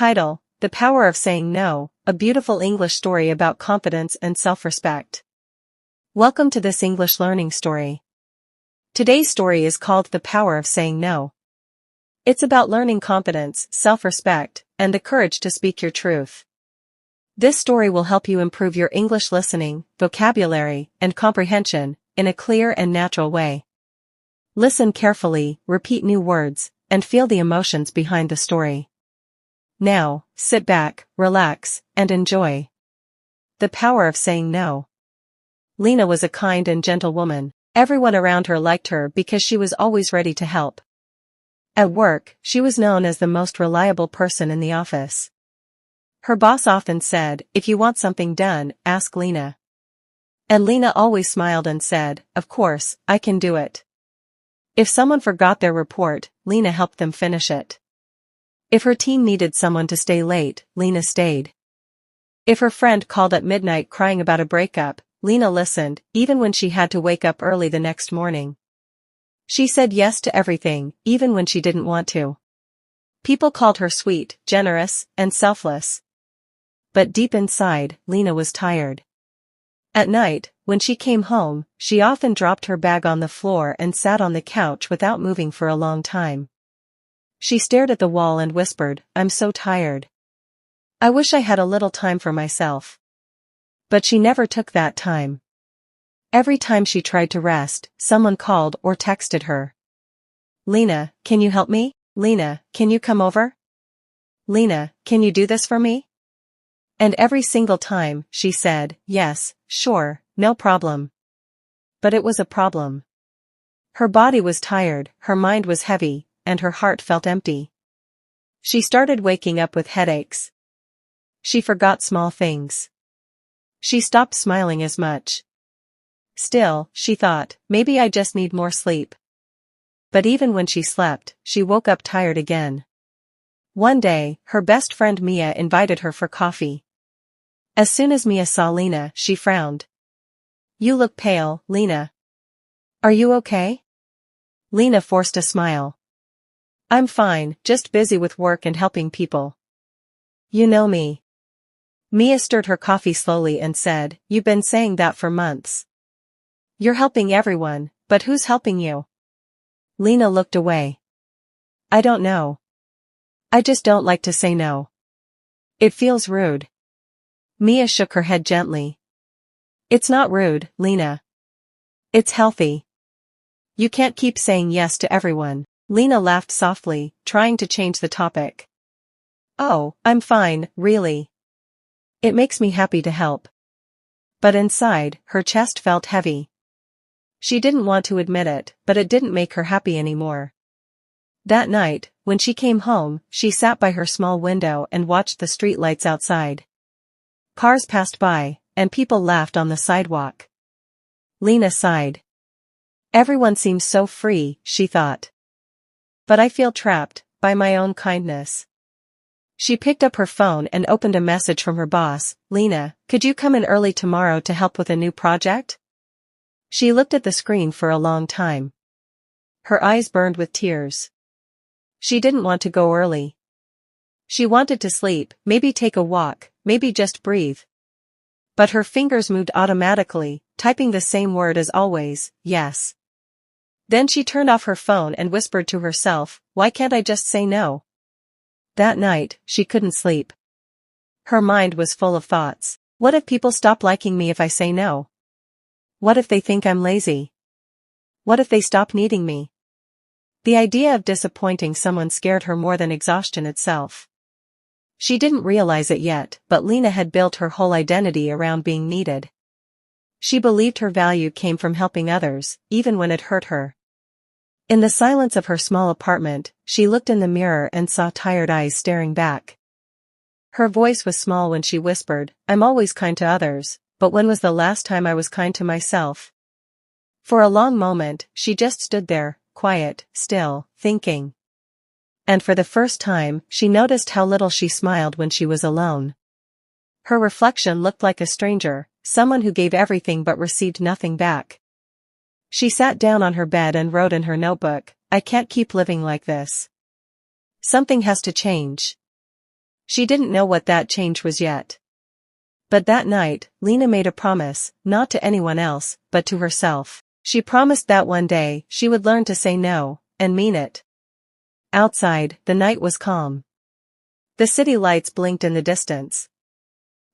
Title: The Power of Saying No, a beautiful English story about confidence and self-respect. Welcome to this English learning story. Today's story is called The Power of Saying No. It's about learning confidence, self-respect, and the courage to speak your truth. This story will help you improve your English listening, vocabulary, and comprehension in a clear and natural way. Listen carefully, repeat new words, and feel the emotions behind the story. Now, sit back, relax, and enjoy. The Power of Saying No. Lena was a kind and gentle woman. Everyone around her liked her because she was always ready to help. At work, she was known as the most reliable person in the office. Her boss often said, "If you want something done, ask Lena." And Lena always smiled and said, "Of course, I can do it." If someone forgot their report, Lena helped them finish it. If her team needed someone to stay late, Lena stayed. If her friend called at midnight crying about a breakup, Lena listened, even when she had to wake up early the next morning. She said yes to everything, even when she didn't want to. People called her sweet, generous, and selfless. But deep inside, Lena was tired. At night, when she came home, she often dropped her bag on the floor and sat on the couch without moving for a long time. She stared at the wall and whispered, "I'm so tired. I wish I had a little time for myself." But she never took that time. Every time she tried to rest, someone called or texted her. "Lena, can you help me? Lena, can you come over? Lena, can you do this for me?" And every single time, she said, "Yes, sure, no problem." But it was a problem. Her body was tired, her mind was heavy, and her heart felt empty. She started waking up with headaches. She forgot small things. She stopped smiling as much. Still, she thought, maybe I just need more sleep. But even when she slept, she woke up tired again. One day, her best friend Mia invited her for coffee. As soon as Mia saw Lena, she frowned. "You look pale, Lena. Are you okay?" Lena forced a smile. "I'm fine, just busy with work and helping people. You know me." Mia stirred her coffee slowly and said, "You've been saying that for months. You're helping everyone, but who's helping you?" Lena looked away. "I don't know. I just don't like to say no. It feels rude." Mia shook her head gently. "It's not rude, Lena. It's healthy. You can't keep saying yes to everyone." Lena laughed softly, trying to change the topic. "Oh, I'm fine, really. It makes me happy to help." But inside, her chest felt heavy. She didn't want to admit it, but it didn't make her happy anymore. That night, when she came home, she sat by her small window and watched the street lights outside. Cars passed by, and people laughed on the sidewalk. Lena sighed. "Everyone seems so free," she thought. "But I feel trapped, by my own kindness." She picked up her phone and opened a message from her boss. "Lena, could you come in early tomorrow to help with a new project?" She looked at the screen for a long time. Her eyes burned with tears. She didn't want to go early. She wanted to sleep, maybe take a walk, maybe just breathe. But her fingers moved automatically, typing the same word as always, yes. Then she turned off her phone and whispered to herself, "Why can't I just say no?" That night, she couldn't sleep. Her mind was full of thoughts. What if people stop liking me if I say no? What if they think I'm lazy? What if they stop needing me? The idea of disappointing someone scared her more than exhaustion itself. She didn't realize it yet, but Lena had built her whole identity around being needed. She believed her value came from helping others, even when it hurt her. In the silence of her small apartment, she looked in the mirror and saw tired eyes staring back. Her voice was small when she whispered, "I'm always kind to others, but when was the last time I was kind to myself?" For a long moment, she just stood there, quiet, still, thinking. And for the first time, she noticed how little she smiled when she was alone. Her reflection looked like a stranger, someone who gave everything but received nothing back. She sat down on her bed and wrote in her notebook, "I can't keep living like this. Something has to change." She didn't know what that change was yet. But that night, Lena made a promise, not to anyone else, but to herself. She promised that one day she would learn to say no, and mean it. Outside, the night was calm. The city lights blinked in the distance.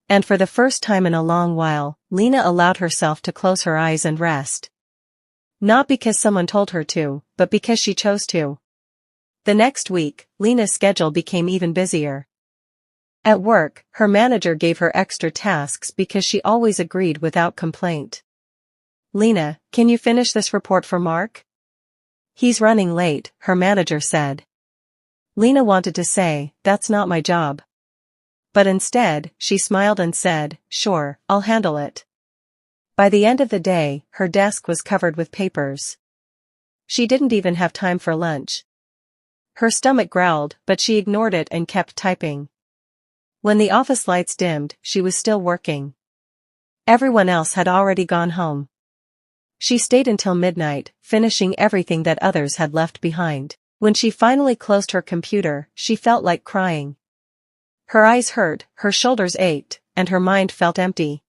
And for the first time in a long while, Lena allowed herself to close her eyes and rest. Not because someone told her to, but because she chose to. The next week, Lena's schedule became even busier. At work, her manager gave her extra tasks because she always agreed without complaint. "Lena, can you finish this report for Mark? He's running late," her manager said. Lena wanted to say, "That's not my job." But instead, she smiled and said, "Sure, I'll handle it." By the end of the day, her desk was covered with papers. She didn't even have time for lunch. Her stomach growled, but she ignored it and kept typing. When the office lights dimmed, she was still working. Everyone else had already gone home. She stayed until midnight, finishing everything that others had left behind. When she finally closed her computer, she felt like crying. Her eyes hurt, her shoulders ached, and her mind felt empty.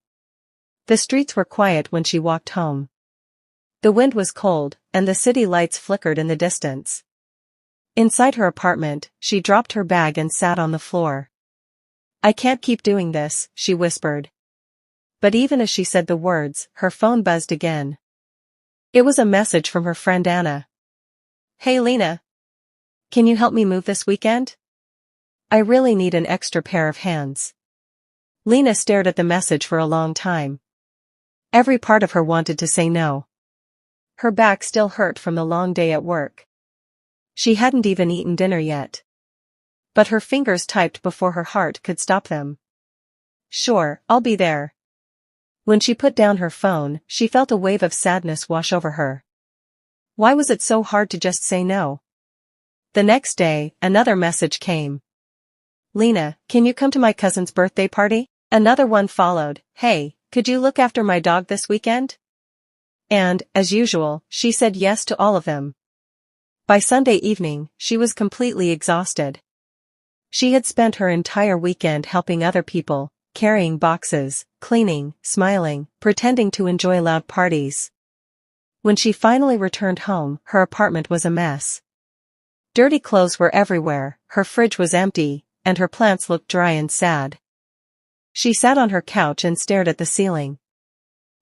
The streets were quiet when she walked home. The wind was cold, and the city lights flickered in the distance. Inside her apartment, she dropped her bag and sat on the floor. "I can't keep doing this," she whispered. But even as she said the words, her phone buzzed again. It was a message from her friend Anna. "Hey Lena. Can you help me move this weekend? I really need an extra pair of hands." Lena stared at the message for a long time. Every part of her wanted to say no. Her back still hurt from the long day at work. She hadn't even eaten dinner yet. But her fingers typed before her heart could stop them. "Sure, I'll be there." When she put down her phone, she felt a wave of sadness wash over her. Why was it so hard to just say no? The next day, another message came. "Lena, can you come to my cousin's birthday party?" Another one followed. "Hey, could you look after my dog this weekend?" And, as usual, she said yes to all of them. By Sunday evening, she was completely exhausted. She had spent her entire weekend helping other people, carrying boxes, cleaning, smiling, pretending to enjoy loud parties. When she finally returned home, her apartment was a mess. Dirty clothes were everywhere, her fridge was empty, and her plants looked dry and sad. She sat on her couch and stared at the ceiling.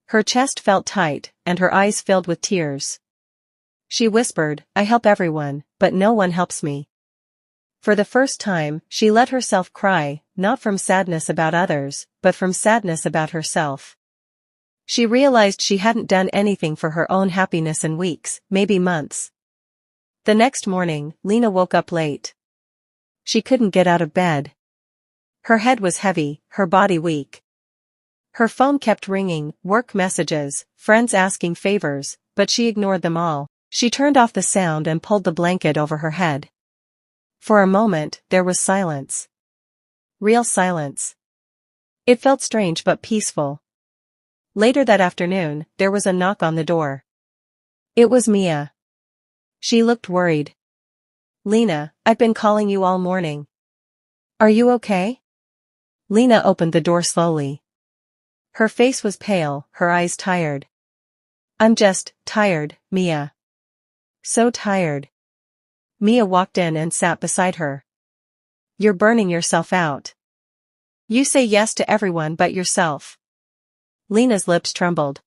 Her chest felt tight, and her eyes filled with tears. She whispered, "I help everyone, but no one helps me." For the first time, she let herself cry, not from sadness about others, but from sadness about herself. She realized she hadn't done anything for her own happiness in weeks, maybe months. The next morning, Lena woke up late. She couldn't get out of bed. Her head was heavy, her body weak. Her phone kept ringing, work messages, friends asking favors, but she ignored them all. She turned off the sound and pulled the blanket over her head. For a moment, there was silence. Real silence. It felt strange but peaceful. Later that afternoon, there was a knock on the door. It was Mia. She looked worried. "Lena, I've been calling you all morning. Are you okay?" Lena opened the door slowly. Her face was pale, her eyes tired. "I'm just tired, Mia. So tired." Mia walked in and sat beside her. "You're burning yourself out. You say yes to everyone but yourself." Lena's lips trembled.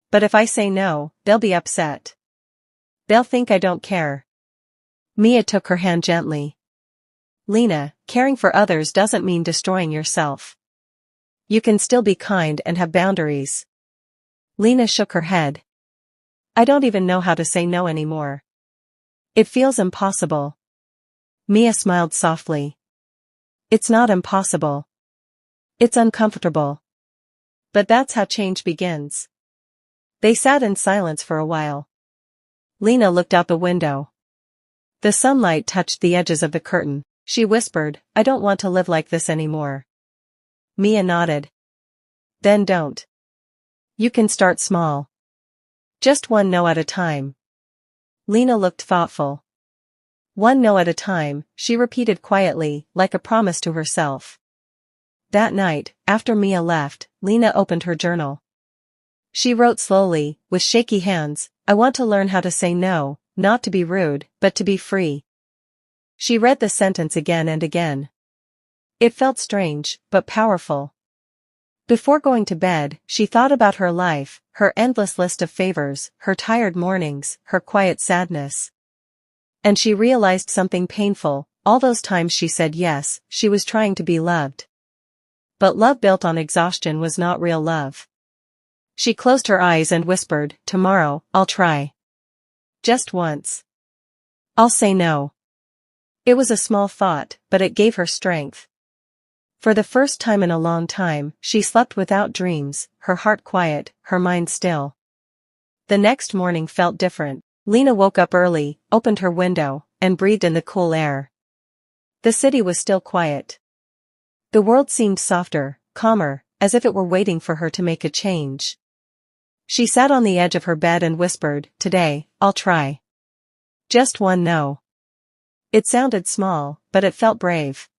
"But if I say no, they'll be upset. They'll think I don't care." Mia took her hand gently. "Lena, caring for others doesn't mean destroying yourself. You can still be kind and have boundaries." Lena shook her head. "I don't even know how to say no anymore. It feels impossible." Mia smiled softly. "It's not impossible. It's uncomfortable. But that's how change begins." They sat in silence for a while. Lena looked out the window. The sunlight touched the edges of the curtain. She whispered, "I don't want to live like this anymore." Mia nodded. "Then don't. You can start small. Just one no at a time." Lena looked thoughtful. One no at a time, she repeated quietly, like a promise to herself. That night, after Mia left, Lena opened her journal. She wrote slowly, with shaky hands, "I want to learn how to say no, not to be rude, but to be free." She read the sentence again and again. It felt strange, but powerful. Before going to bed, she thought about her life, her endless list of favors, her tired mornings, her quiet sadness. And she realized something painful: all those times she said yes, she was trying to be loved. But love built on exhaustion was not real love. She closed her eyes and whispered, "Tomorrow, I'll try. Just once. I'll say no." It was a small thought, but it gave her strength. For the first time in a long time, she slept without dreams, her heart quiet, her mind still. The next morning felt different. Lena woke up early, opened her window, and breathed in the cool air. The city was still quiet. The world seemed softer, calmer, as if it were waiting for her to make a change. She sat on the edge of her bed and whispered, "Today, I'll try. Just one no." It sounded small, but it felt brave.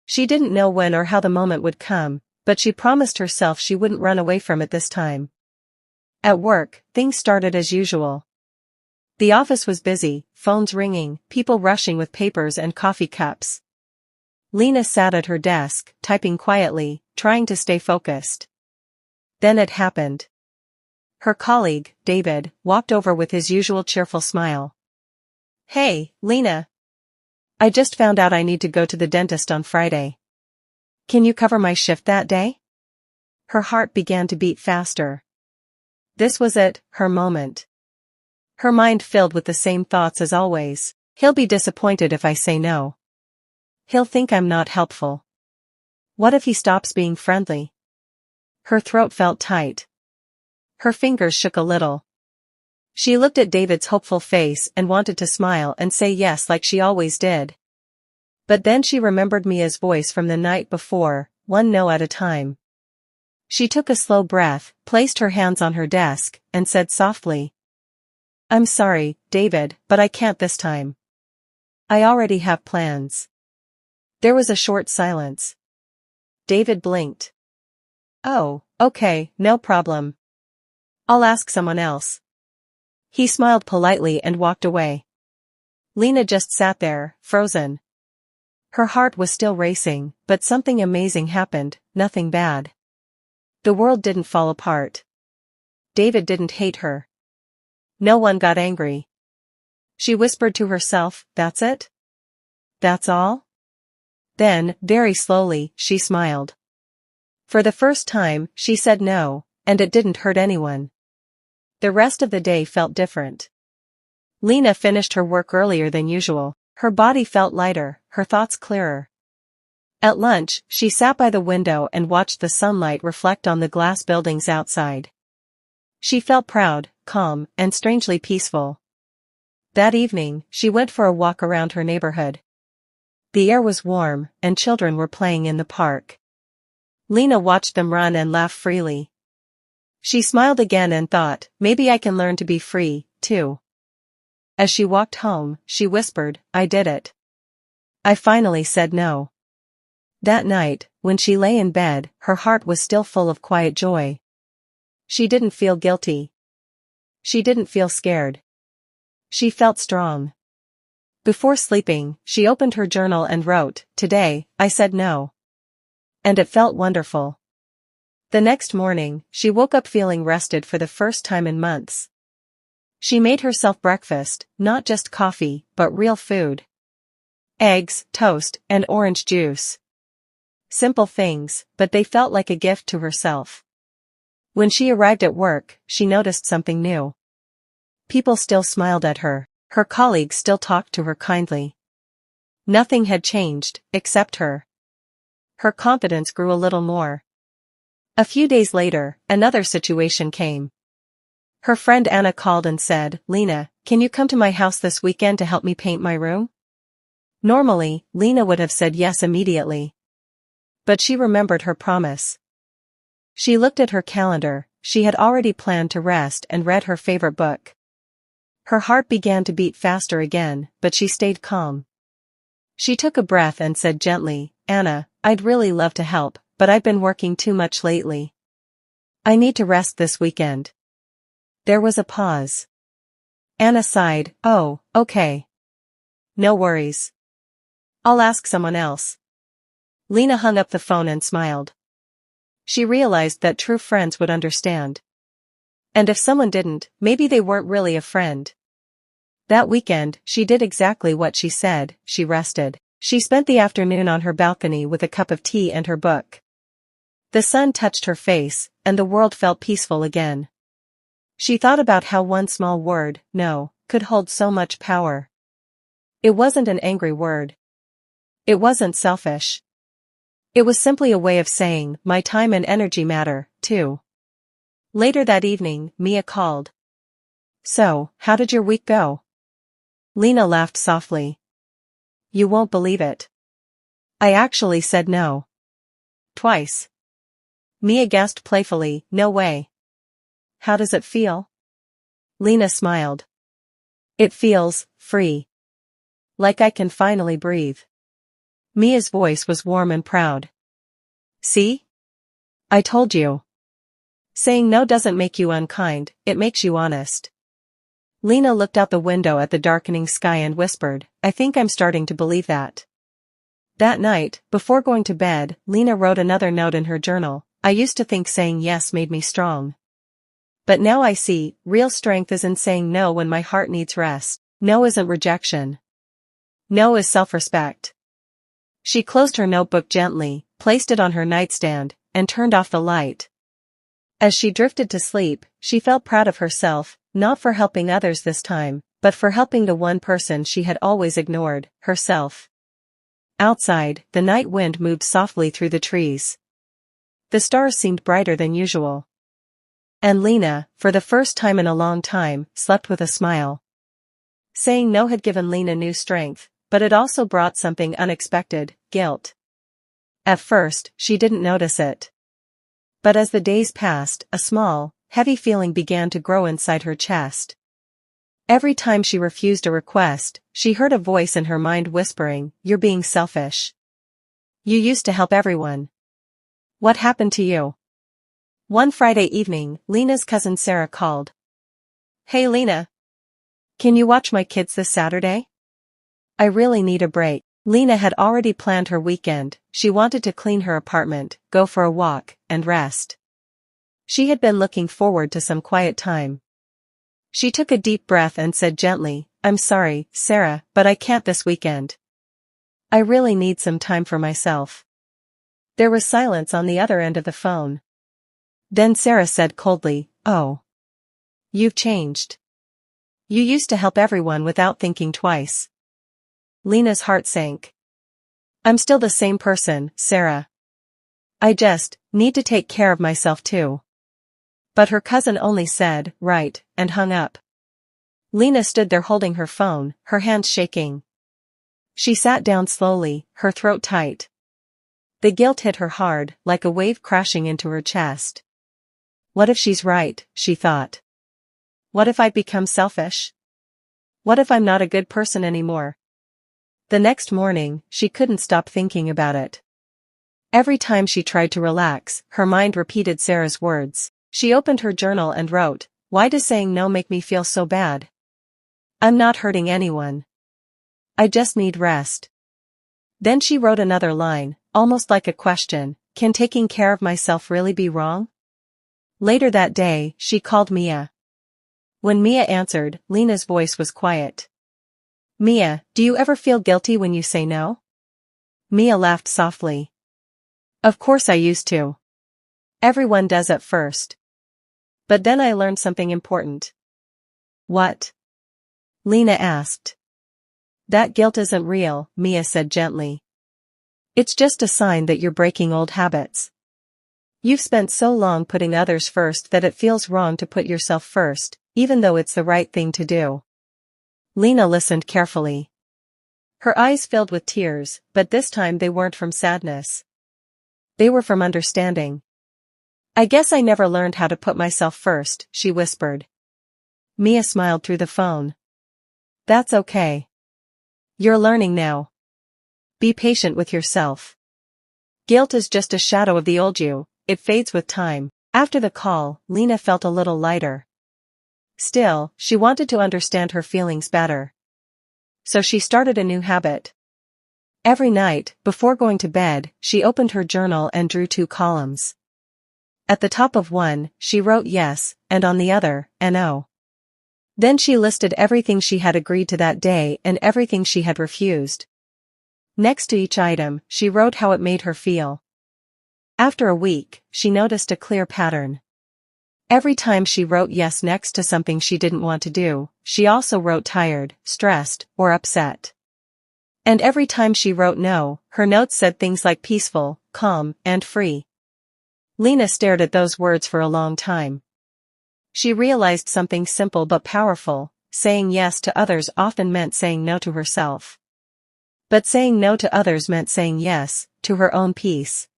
She didn't know when or how the moment would come, but she promised herself she wouldn't run away from it this time. At work, things started as usual. The office was busy, phones ringing, people rushing with papers and coffee cups. Lena sat at her desk, typing quietly, trying to stay focused. Then it happened. Her colleague, David, walked over with his usual cheerful smile. "Hey, Lena. I just found out I need to go to the dentist on Friday. Can you cover my shift that day?" Her heart began to beat faster. This was it, her moment. Her mind filled with the same thoughts as always. He'll be disappointed if I say no. He'll think I'm not helpful. What if he stops being friendly? Her throat felt tight. Her fingers shook a little. She looked at David's hopeful face and wanted to smile and say yes like she always did. But then she remembered Mia's voice from the night before, one no at a time. She took a slow breath, placed her hands on her desk, and said softly, "I'm sorry, David, but I can't this time. I already have plans." There was a short silence. David blinked. "Oh, okay, no problem. I'll ask someone else." He smiled politely and walked away. Lena just sat there, frozen. Her heart was still racing, but something amazing happened, nothing bad. The world didn't fall apart. David didn't hate her. No one got angry. She whispered to herself, "That's it? That's all?" Then, very slowly, she smiled. For the first time, she said no, and it didn't hurt anyone. The rest of the day felt different. Lena finished her work earlier than usual. Her body felt lighter, her thoughts clearer. At lunch, she sat by the window and watched the sunlight reflect on the glass buildings outside. She felt proud, calm, and strangely peaceful. That evening, she went for a walk around her neighborhood. The air was warm, and children were playing in the park. Lena watched them run and laugh freely. She smiled again and thought, maybe I can learn to be free, too. As she walked home, she whispered, "I did it. I finally said no." That night, when she lay in bed, her heart was still full of quiet joy. She didn't feel guilty. She didn't feel scared. She felt strong. Before sleeping, she opened her journal and wrote, "Today, I said no." And it felt wonderful. The next morning, she woke up feeling rested for the first time in months. She made herself breakfast, not just coffee, but real food. Eggs, toast, and orange juice. Simple things, but they felt like a gift to herself. When she arrived at work, she noticed something new. People still smiled at her. Her colleagues still talked to her kindly. Nothing had changed, except her. Her confidence grew a little more. A few days later, another situation came. Her friend Anna called and said, "Lena, can you come to my house this weekend to help me paint my room?" Normally, Lena would have said yes immediately. But she remembered her promise. She looked at her calendar. She had already planned to rest and read her favorite book. Her heart began to beat faster again, but she stayed calm. She took a breath and said gently, Anna, I'd really love to help, but I've been working too much lately. I need to rest this weekend. There was a pause. Anna sighed, oh, okay. No worries. I'll ask someone else. Lena hung up the phone and smiled. She realized that true friends would understand. And if someone didn't, maybe they weren't really a friend. That weekend, she did exactly what she said. She rested. She spent the afternoon on her balcony with a cup of tea and her book. The sun touched her face, and the world felt peaceful again. She thought about how one small word, no, could hold so much power. It wasn't an angry word. It wasn't selfish. It was simply a way of saying, my time and energy matter, too. Later that evening, Mia called. So, how did your week go? Lena laughed softly. You won't believe it. I actually said no. Twice. Mia guessed playfully, no way. How does it feel? Lena smiled. It feels free. Like I can finally breathe. Mia's voice was warm and proud. See? I told you. Saying no doesn't make you unkind, it makes you honest. Lena looked out the window at the darkening sky and whispered, I think I'm starting to believe that. That night, before going to bed, Lena wrote another note in her journal. I used to think saying yes made me strong. But now I see, real strength is in saying no when my heart needs rest. No isn't rejection. No is self-respect. She closed her notebook gently, placed it on her nightstand, and turned off the light. As she drifted to sleep, she felt proud of herself, not for helping others this time, but for helping the one person she had always ignored, herself. Outside, the night wind moved softly through the trees. The stars seemed brighter than usual. And Lena, for the first time in a long time, slept with a smile. Saying no had given Lena new strength, but it also brought something unexpected, guilt. At first, she didn't notice it. But as the days passed, a small, heavy feeling began to grow inside her chest. Every time she refused a request, she heard a voice in her mind whispering, you're being selfish. You used to help everyone. What happened to you? One Friday evening, Lena's cousin Sarah called. Hey Lena. Can you watch my kids this Saturday? I really need a break. Lena had already planned her weekend. She wanted to clean her apartment, go for a walk, and rest. She had been looking forward to some quiet time. She took a deep breath and said gently, I'm sorry, Sarah, but I can't this weekend. I really need some time for myself. There was silence on the other end of the phone. Then Sarah said coldly, oh. You've changed. You used to help everyone without thinking twice. Lena's heart sank. I'm still the same person, Sarah. I just need to take care of myself too. But her cousin only said, right, and hung up. Lena stood there holding her phone, her hands shaking. She sat down slowly, her throat tight. The guilt hit her hard, like a wave crashing into her chest. What if she's right, she thought. What if I become selfish? What if I'm not a good person anymore? The next morning, she couldn't stop thinking about it. Every time she tried to relax, her mind repeated Sarah's words. She opened her journal and wrote, why does saying no make me feel so bad? I'm not hurting anyone. I just need rest. Then she wrote another line, almost like a question, can taking care of myself really be wrong? Later that day, she called Mia. When Mia answered, Lena's voice was quiet. Mia, do you ever feel guilty when you say no? Mia laughed softly. Of course I used to. Everyone does at first. But then I learned something important. What? Lena asked. That guilt isn't real, Mia said gently. It's just a sign that you're breaking old habits. You've spent so long putting others first that it feels wrong to put yourself first, even though it's the right thing to do. Lena listened carefully. Her eyes filled with tears, but this time they weren't from sadness. They were from understanding. I guess I never learned how to put myself first, she whispered. Mia smiled through the phone. That's okay. You're learning now. Be patient with yourself. Guilt is just a shadow of the old you, it fades with time. After the call, Lena felt a little lighter. Still, she wanted to understand her feelings better. So she started a new habit. Every night, before going to bed, she opened her journal and drew 2 columns. At the top of one, she wrote yes, and on the other, no. Then she listed everything she had agreed to that day and everything she had refused. Next to each item, she wrote how it made her feel. After a week, she noticed a clear pattern. Every time she wrote yes next to something she didn't want to do, she also wrote tired, stressed, or upset. And every time she wrote no, her notes said things like peaceful, calm, and free. Lena stared at those words for a long time. She realized something simple but powerful: saying yes to others often meant saying no to herself. But saying no to others meant saying yes to her own peace.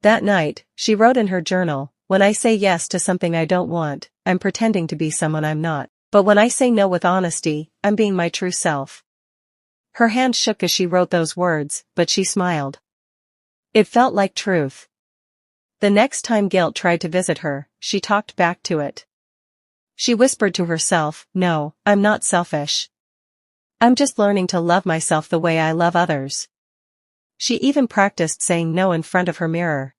That night, she wrote in her journal, "When I say yes to something I don't want, I'm pretending to be someone I'm not. But when I say no with honesty, I'm being my true self." Her hand shook as she wrote those words, but she smiled. It felt like truth. The next time guilt tried to visit her, she talked back to it. She whispered to herself, "No, I'm not selfish. I'm just learning to love myself the way I love others." She even practiced saying no in front of her mirror.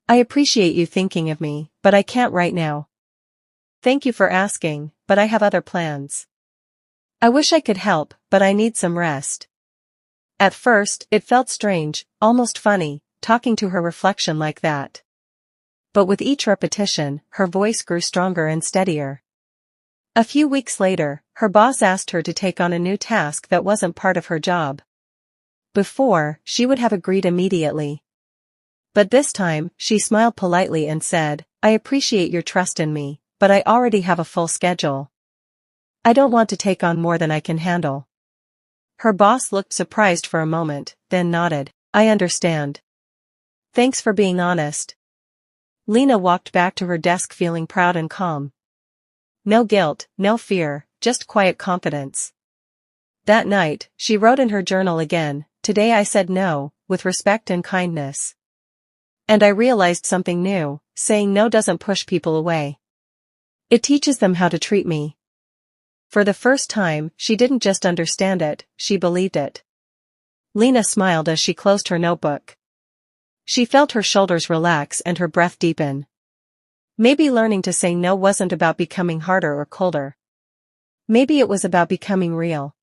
"I appreciate you thinking of me, but I can't right now. Thank you for asking, but I have other plans. I wish I could help, but I need some rest." At first, it felt strange, almost funny, talking to her reflection like that. But with each repetition, her voice grew stronger and steadier. A few weeks later, her boss asked her to take on a new task that wasn't part of her job. Before, she would have agreed immediately. But this time, she smiled politely and said, "I appreciate your trust in me, but I already have a full schedule. I don't want to take on more than I can handle." Her boss looked surprised for a moment, then nodded. "I understand. Thanks for being honest." Lena walked back to her desk feeling proud and calm. No guilt, no fear, just quiet confidence. That night, she wrote in her journal again, "Today I said no, with respect and kindness. And I realized something new: saying no doesn't push people away. It teaches them how to treat me." For the first time, she didn't just understand it, she believed it. Lena smiled as she closed her notebook. She felt her shoulders relax and her breath deepen. Maybe learning to say no wasn't about becoming harder or colder. Maybe it was about becoming real.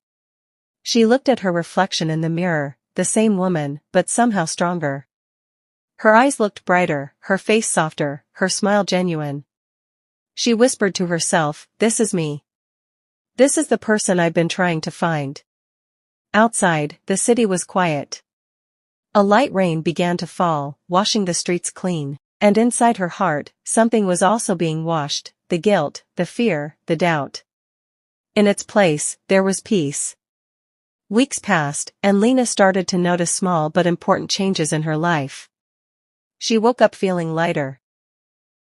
She looked at her reflection in the mirror, the same woman, but somehow stronger. Her eyes looked brighter, her face softer, her smile genuine. She whispered to herself, "This is me. This is the person I've been trying to find." Outside, the city was quiet. A light rain began to fall, washing the streets clean. And inside her heart, something was also being washed: the guilt, the fear, the doubt. In its place, there was peace. Weeks passed, and Lena started to notice small but important changes in her life. She woke up feeling lighter.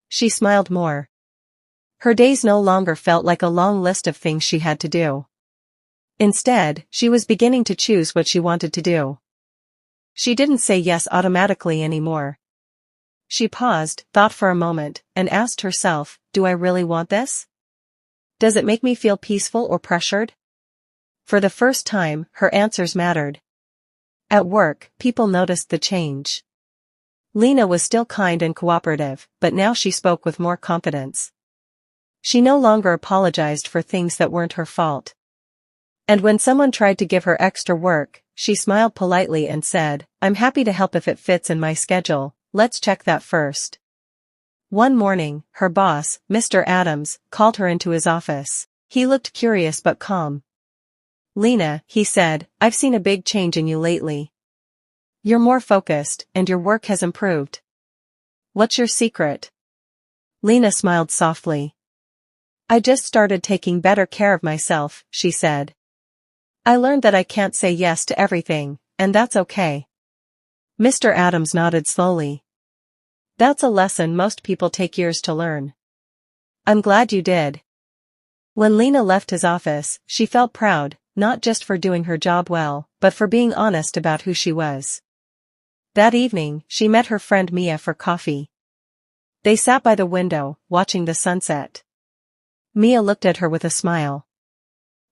She smiled more. Her days no longer felt like a long list of things she had to do. Instead, she was beginning to choose what she wanted to do. She didn't say yes automatically anymore. She paused, thought for a moment, and asked herself, "Do I really want this? Does it make me feel peaceful or pressured?" For the first time, her answers mattered. At work, people noticed the change. Lena was still kind and cooperative, but now she spoke with more confidence. She no longer apologized for things that weren't her fault. And when someone tried to give her extra work, she smiled politely and said, "I'm happy to help if it fits in my schedule. Let's check that first." One morning, her boss, Mr. Adams, called her into his office. He looked curious but calm. "Lena," he said, "I've seen a big change in you lately. You're more focused, and your work has improved. What's your secret?" Lena smiled softly. "I just started taking better care of myself," she said. "I learned that I can't say yes to everything, and that's okay." Mr. Adams nodded slowly. "That's a lesson most people take years to learn. I'm glad you did." When Lena left his office, she felt proud, not just for doing her job well, but for being honest about who she was. That evening, she met her friend Mia for coffee. They sat by the window, watching the sunset. Mia looked at her with a smile.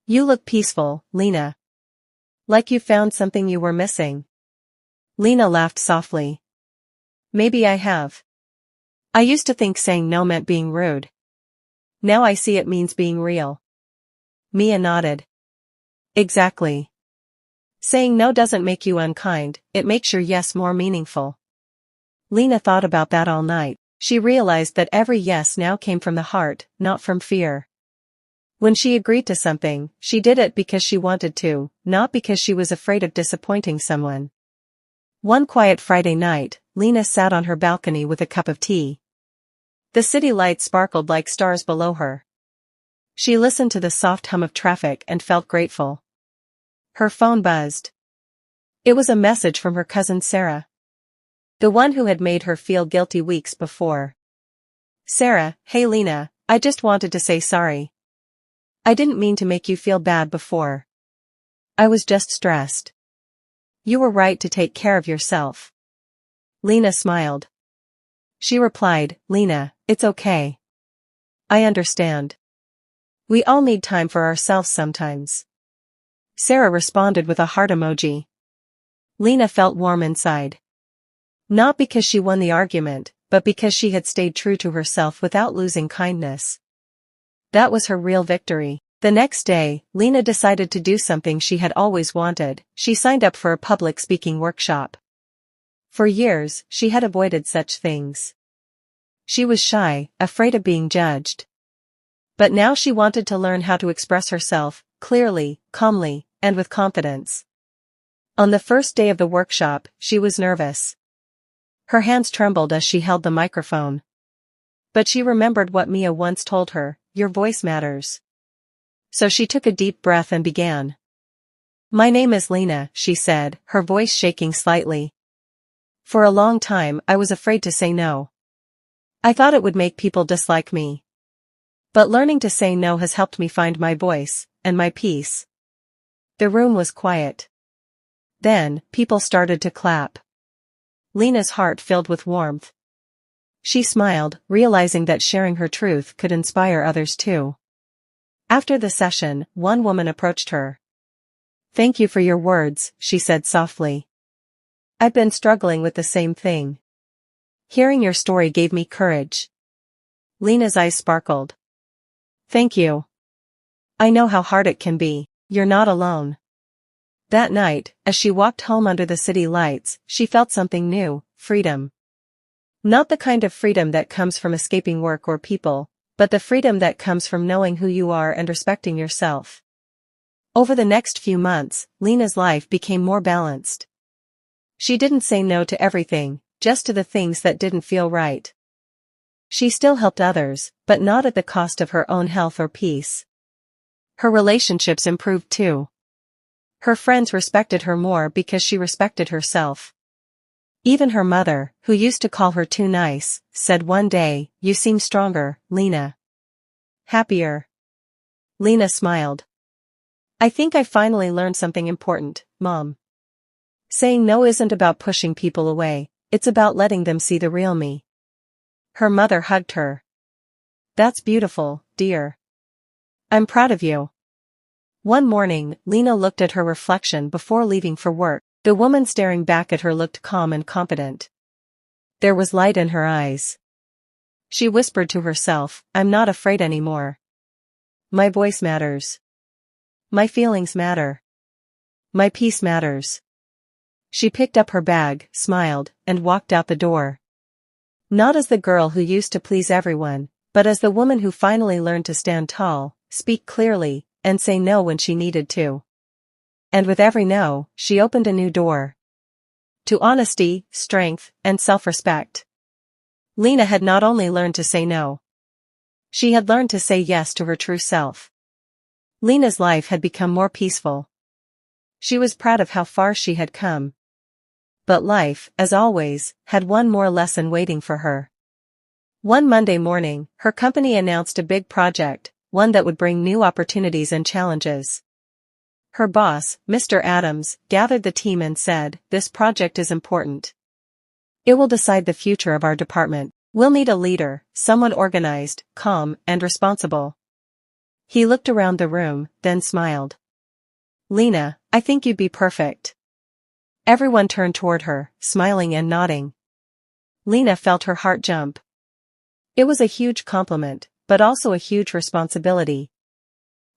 "You look peaceful, Lena. Like you found something you were missing." Lena laughed softly. "Maybe I have. I used to think saying no meant being rude. Now I see it means being real." Mia nodded. "Exactly. Saying no doesn't make you unkind, it makes your yes more meaningful." Lena thought about that all night. She realized that every yes now came from the heart, not from fear. When she agreed to something, she did it because she wanted to, not because she was afraid of disappointing someone. One quiet Friday night, Lena sat on her balcony with a cup of tea. The city lights sparkled like stars below her. She listened to the soft hum of traffic and felt grateful. Her phone buzzed. It was a message from her cousin Sarah. The one who had made her feel guilty weeks before. "Sarah, hey Lena, I just wanted to say sorry. I didn't mean to make you feel bad before. I was just stressed. You were right to take care of yourself." Lena smiled. She replied, "Lena, it's okay. I understand. We all need time for ourselves sometimes." Sarah responded with a heart emoji. Lena felt warm inside. Not because she won the argument, but because she had stayed true to herself without losing kindness. That was her real victory. The next day, Lena decided to do something she had always wanted. She signed up for a public speaking workshop. For years, she had avoided such things. She was shy, afraid of being judged. But now she wanted to learn how to express herself, clearly, calmly, and with confidence. On the first day of the workshop, she was nervous. Her hands trembled as she held the microphone. But she remembered what Mia once told her, "Your voice matters." So she took a deep breath and began. "My name is Lena," she said, her voice shaking slightly. "For a long time I was afraid to say no. I thought it would make people dislike me. But learning to say no has helped me find my voice, and my peace." The room was quiet. Then, people started to clap. Lena's heart filled with warmth. She smiled, realizing that sharing her truth could inspire others too. After the session, one woman approached her. "Thank you for your words," she said softly. "I've been struggling with the same thing. Hearing your story gave me courage." Lena's eyes sparkled. "Thank you. I know how hard it can be. You're not alone." That night, as she walked home under the city lights, she felt something new, freedom. Not the kind of freedom that comes from escaping work or people, but the freedom that comes from knowing who you are and respecting yourself. Over the next few months, Lena's life became more balanced. She didn't say no to everything, just to the things that didn't feel right. She still helped others, but not at the cost of her own health or peace. Her relationships improved too. Her friends respected her more because she respected herself. Even her mother, who used to call her too nice, said one day, "You seem stronger, Lena. Happier." Lena smiled. "I think I finally learned something important, Mom. Saying no isn't about pushing people away, it's about letting them see the real me." Her mother hugged her. "That's beautiful, dear. I'm proud of you." One morning, Lena looked at her reflection before leaving for work. The woman staring back at her looked calm and confident. There was light in her eyes. She whispered to herself, "I'm not afraid anymore. My voice matters. My feelings matter. My peace matters." She picked up her bag, smiled, and walked out the door. Not as the girl who used to please everyone, but as the woman who finally learned to stand tall, speak clearly, and say no when she needed to. And with every no, she opened a new door. To honesty, strength, and self-respect. Lena had not only learned to say no. She had learned to say yes to her true self. Lena's life had become more peaceful. She was proud of how far she had come. But life, as always, had one more lesson waiting for her. One Monday morning, her company announced a big project, one that would bring new opportunities and challenges. Her boss, Mr. Adams, gathered the team and said, "This project is important. It will decide the future of our department. We'll need a leader, someone organized, calm, and responsible." He looked around the room, then smiled. "Lena, I think you'd be perfect." Everyone turned toward her, smiling and nodding. Lena felt her heart jump. It was a huge compliment, but also a huge responsibility.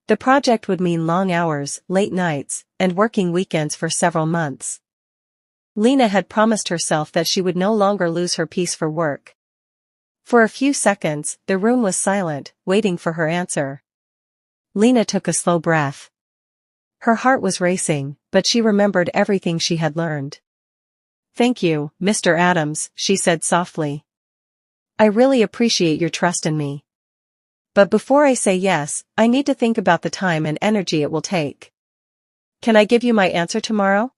The project would mean long hours, late nights, and working weekends for several months. Lena had promised herself that she would no longer lose her peace for work. For a few seconds, the room was silent, waiting for her answer. Lena took a slow breath. Her heart was racing, but she remembered everything she had learned. "Thank you, Mr. Adams," she said softly. "I really appreciate your trust in me. But before I say yes, I need to think about the time and energy it will take. Can I give you my answer tomorrow?"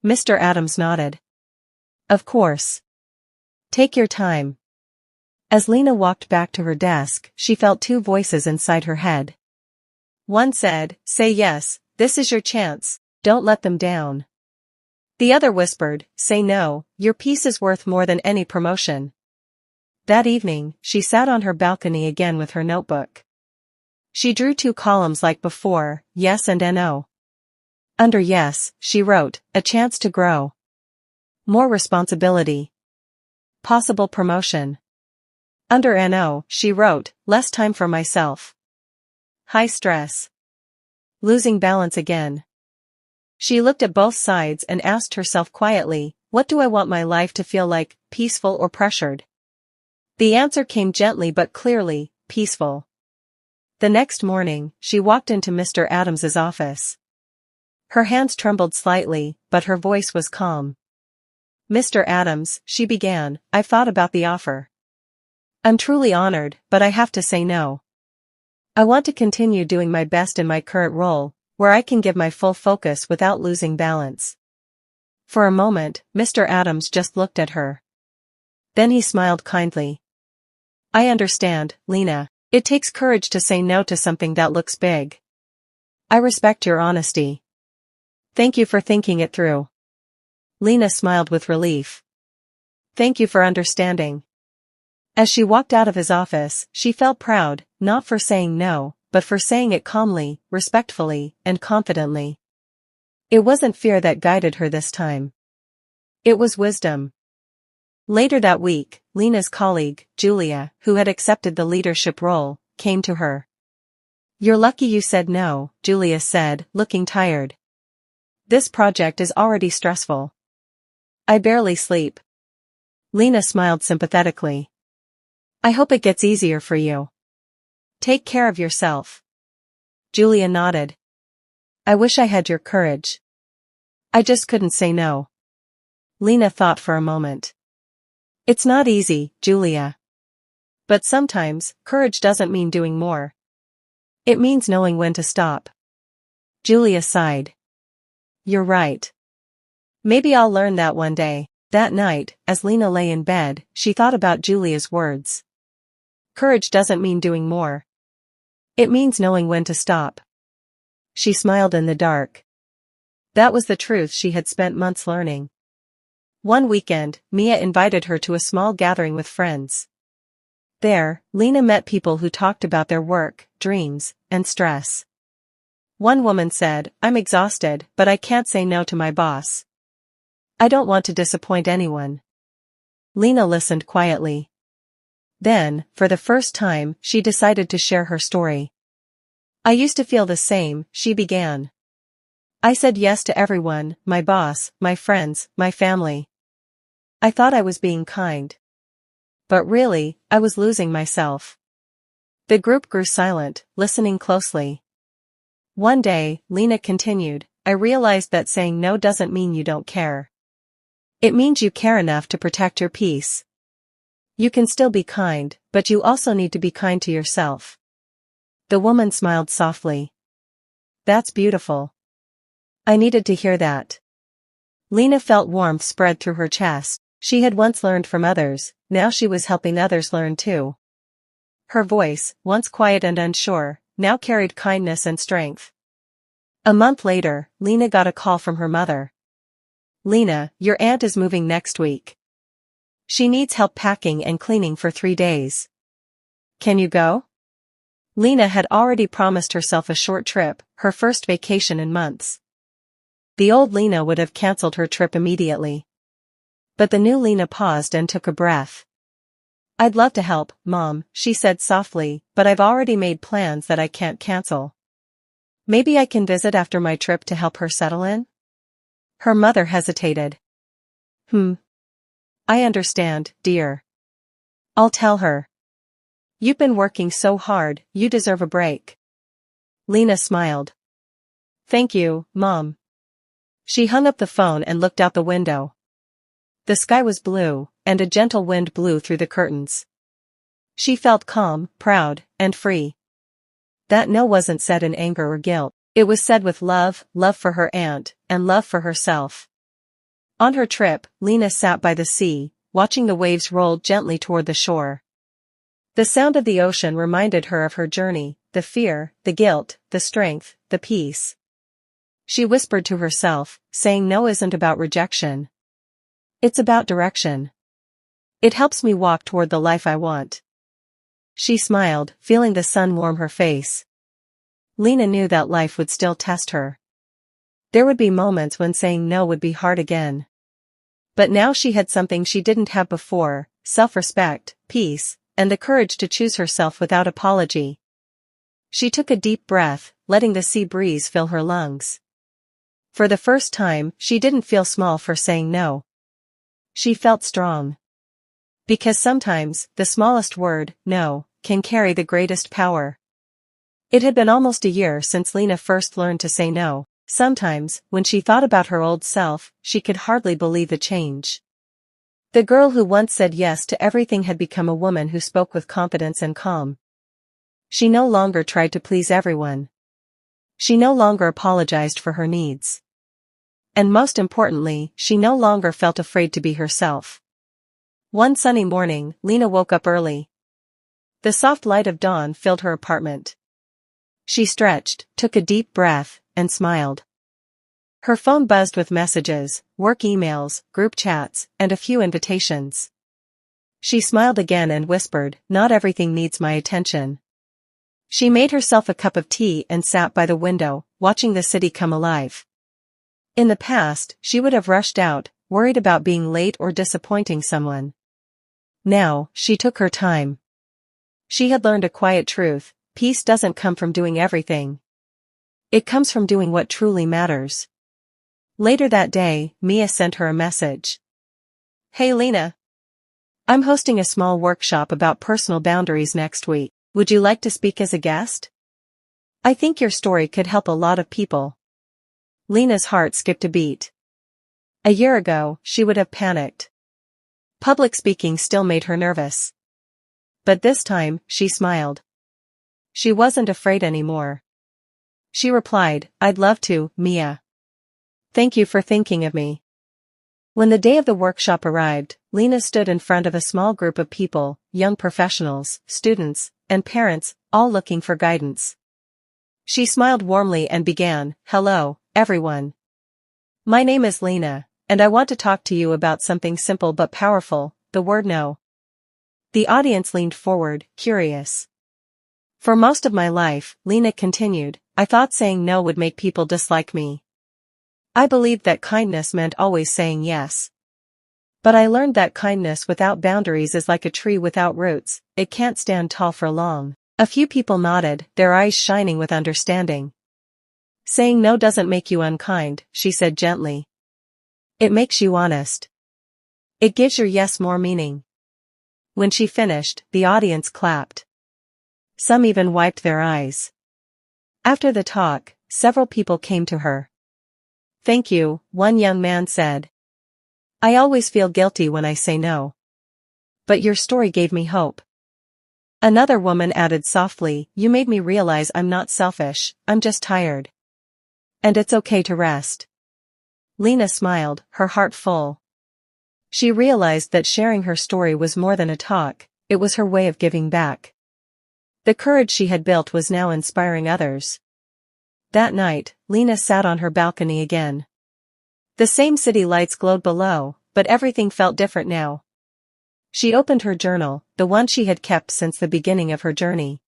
Mr. Adams nodded. "Of course. Take your time." As Lena walked back to her desk, she felt two voices inside her head. One said, "Say yes, this is your chance, don't let them down." The other whispered, "Say no, your peace is worth more than any promotion." That evening, she sat on her balcony again with her notebook. She drew 2 columns like before, yes and no. Under yes, she wrote, "A chance to grow. More responsibility. Possible promotion." Under no, she wrote, "Less time for myself. High stress. Losing balance again." She looked at both sides and asked herself quietly, what do I want my life to feel like, peaceful or pressured? The answer came gently but clearly, peaceful. The next morning, she walked into Mr. Adams's office. Her hands trembled slightly, but her voice was calm. "Mr. Adams," she began, "I've thought about the offer. I'm truly honored, but I have to say no. I want to continue doing my best in my current role, where I can give my full focus without losing balance." For a moment, Mr. Adams just looked at her. Then he smiled kindly. "I understand, Lena. It takes courage to say no to something that looks big. I respect your honesty. Thank you for thinking it through." Lena smiled with relief. "Thank you for understanding." As she walked out of his office, she felt proud, not for saying no, but for saying it calmly, respectfully, and confidently. It wasn't fear that guided her this time. It was wisdom. Later that week, Lena's colleague, Julia, who had accepted the leadership role, came to her. "You're lucky you said no," Julia said, looking tired. "This project is already stressful. I barely sleep." Lena smiled sympathetically. "I hope it gets easier for you. Take care of yourself." Julia nodded. "I wish I had your courage. I just couldn't say no." Lena thought for a moment. "It's not easy, Julia. But sometimes, courage doesn't mean doing more. It means knowing when to stop." Julia sighed. "You're right. Maybe I'll learn that one day." That night, as Lena lay in bed, she thought about Julia's words. Courage doesn't mean doing more. It means knowing when to stop. She smiled in the dark. That was the truth she had spent months learning. One weekend, Mia invited her to a small gathering with friends. There, Lena met people who talked about their work, dreams, and stress. One woman said, "I'm exhausted, but I can't say no to my boss. I don't want to disappoint anyone." Lena listened quietly. Then, for the first time, she decided to share her story. "I used to feel the same," she began. "I said yes to everyone, my boss, my friends, my family. I thought I was being kind. But really, I was losing myself." The group grew silent, listening closely. One day, Lena continued, "I realized that saying no doesn't mean you don't care. It means you care enough to protect your peace. You can still be kind, but you also need to be kind to yourself." The woman smiled softly. "That's beautiful. I needed to hear that." Lena felt warmth spread through her chest. She had once learned from others, now she was helping others learn too. Her voice, once quiet and unsure, now carried kindness and strength. A month later, Lena got a call from her mother. "Lena, your aunt is moving next week. She needs help packing and cleaning for 3 days. Can you go?" Lena had already promised herself a short trip, her first vacation in months. The old Lena would have cancelled her trip immediately. But the new Lena paused and took a breath. "I'd love to help, Mom," she said softly, "but I've already made plans that I can't cancel. Maybe I can visit after my trip to help her settle in?" Her mother hesitated. I understand, dear. I'll tell her. You've been working so hard, you deserve a break." Lena smiled. "Thank you, Mom." She hung up the phone and looked out the window. The sky was blue, and a gentle wind blew through the curtains. She felt calm, proud, and free. That no wasn't said in anger or guilt. It was said with love for her aunt, and love for herself. On her trip, Lena sat by the sea, watching the waves roll gently toward the shore. The sound of the ocean reminded her of her journey, the fear, the guilt, the strength, the peace. She whispered to herself, saying no isn't about rejection. It's about direction. It helps me walk toward the life I want. She smiled, feeling the sun warm her face. Lena knew that life would still test her. There would be moments when saying no would be hard again. But now she had something she didn't have before: self-respect, peace, and the courage to choose herself without apology. She took a deep breath, letting the sea breeze fill her lungs. For the first time, she didn't feel small for saying no. She felt strong. Because sometimes, the smallest word, no, can carry the greatest power. It had been almost a year since Lena first learned to say no. Sometimes, when she thought about her old self, she could hardly believe the change. The girl who once said yes to everything had become a woman who spoke with confidence and calm. She no longer tried to please everyone. She no longer apologized for her needs. And most importantly, she no longer felt afraid to be herself. One sunny morning, Lena woke up early. The soft light of dawn filled her apartment. She stretched, took a deep breath, and smiled. Her phone buzzed with messages, work emails, group chats, and a few invitations. She smiled again and whispered, "Not everything needs my attention." She made herself a cup of tea and sat by the window, watching the city come alive. In the past, she would have rushed out, worried about being late or disappointing someone. Now, she took her time. She had learned a quiet truth: peace doesn't come from doing everything. It comes from doing what truly matters. Later that day, Mia sent her a message. "Hey Lena. I'm hosting a small workshop about personal boundaries next week. Would you like to speak as a guest? I think your story could help a lot of people." Lena's heart skipped a beat. A year ago, she would have panicked. Public speaking still made her nervous. But this time, she smiled. She wasn't afraid anymore. She replied, "I'd love to, Mia. Thank you for thinking of me." When the day of the workshop arrived, Lena stood in front of a small group of people, young professionals, students, and parents, all looking for guidance. She smiled warmly and began, "Hello, everyone. My name is Lena, and I want to talk to you about something simple but powerful: the word no." The audience leaned forward, curious. "For most of my life," Lena continued, "I thought saying no would make people dislike me. I believed that kindness meant always saying yes. But I learned that kindness without boundaries is like a tree without roots: it can't stand tall for long." A few people nodded, their eyes shining with understanding. "Saying no doesn't make you unkind," she said gently. "It makes you honest. It gives your yes more meaning." When she finished, the audience clapped. Some even wiped their eyes. After the talk, several people came to her. "Thank you," one young man said. "I always feel guilty when I say no. But your story gave me hope." Another woman added softly, "You made me realize I'm not selfish, I'm just tired. And it's okay to rest." Lena smiled, her heart full. She realized that sharing her story was more than a talk, it was her way of giving back. The courage she had built was now inspiring others. That night, Lena sat on her balcony again. The same city lights glowed below, but everything felt different now. She opened her journal, the one she had kept since the beginning of her journey.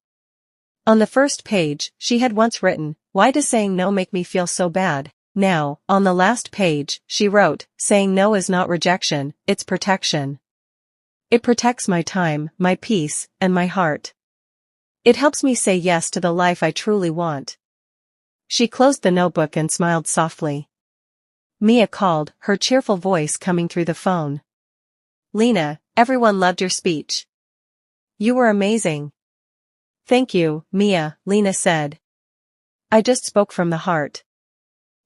On the first page, she had once written, "Why does saying no make me feel so bad?" Now, on the last page, she wrote, "Saying no is not rejection, it's protection. It protects my time, my peace, and my heart. It helps me say yes to the life I truly want." She closed the notebook and smiled softly. Mia called, her cheerful voice coming through the phone. "Lena, everyone loved your speech. You were amazing." "Thank you, Mia," Lena said. "I just spoke from the heart."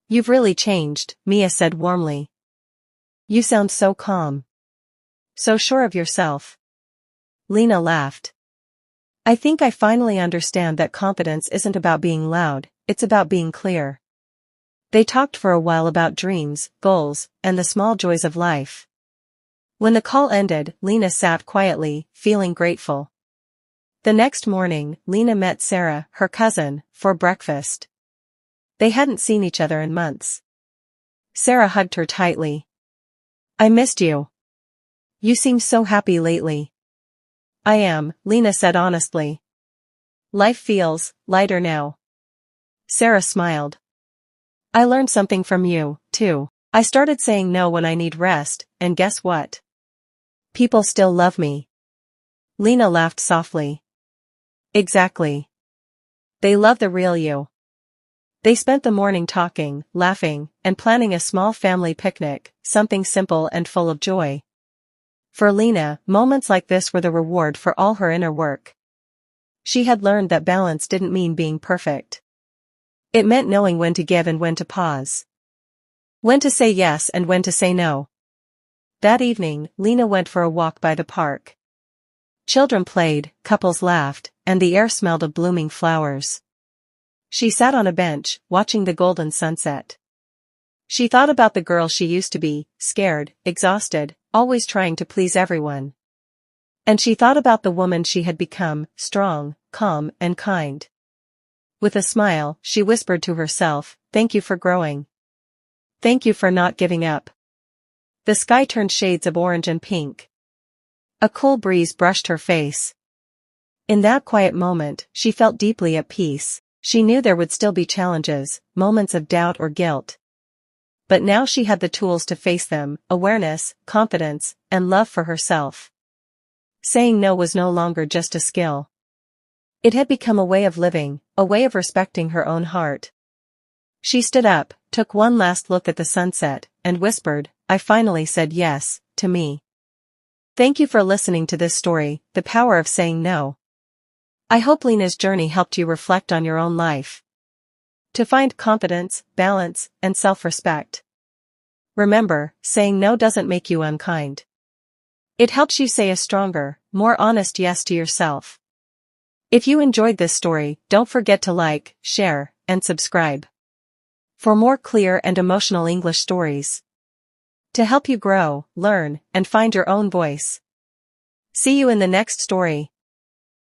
"You've really changed," Mia said warmly. "You sound so calm. So sure of yourself." Lena laughed. "I think I finally understand that confidence isn't about being loud, it's about being clear." They talked for a while about dreams, goals, and the small joys of life. When the call ended, Lena sat quietly, feeling grateful. The next morning, Lena met Sarah, her cousin, for breakfast. They hadn't seen each other in months. Sarah hugged her tightly. "I missed you. You seem so happy lately." "I am," Lena said honestly. "Life feels lighter now." Sarah smiled. "I learned something from you, too. I started saying no when I need rest, and guess what? People still love me." Lena laughed softly. "Exactly. They love the real you." They spent the morning talking, laughing, and planning a small family picnic, something simple and full of joy. For Lena, moments like this were the reward for all her inner work. She had learned that balance didn't mean being perfect. It meant knowing when to give and when to pause. When to say yes and when to say no. That evening, Lena went for a walk by the park. Children played, couples laughed, and the air smelled of blooming flowers. She sat on a bench, watching the golden sunset. She thought about the girl she used to be, scared, exhausted, always trying to please everyone. And she thought about the woman she had become, strong, calm, and kind. With a smile, she whispered to herself, "Thank you for growing. Thank you for not giving up." The sky turned shades of orange and pink. A cool breeze brushed her face. In that quiet moment, she felt deeply at peace. She knew there would still be challenges, moments of doubt or guilt. But now she had the tools to face them, awareness, confidence, and love for herself. Saying no was no longer just a skill. It had become a way of living, a way of respecting her own heart. She stood up, took one last look at the sunset, and whispered, "I finally said yes, to me." Thank you for listening to this story, The Power of Saying No. I hope Lena's journey helped you reflect on your own life. To find confidence, balance, and self-respect. Remember, saying no doesn't make you unkind. It helps you say a stronger, more honest yes to yourself. If you enjoyed this story, don't forget to like, share, and subscribe. For more clear and emotional English stories. To help you grow, learn, and find your own voice. See you in the next story.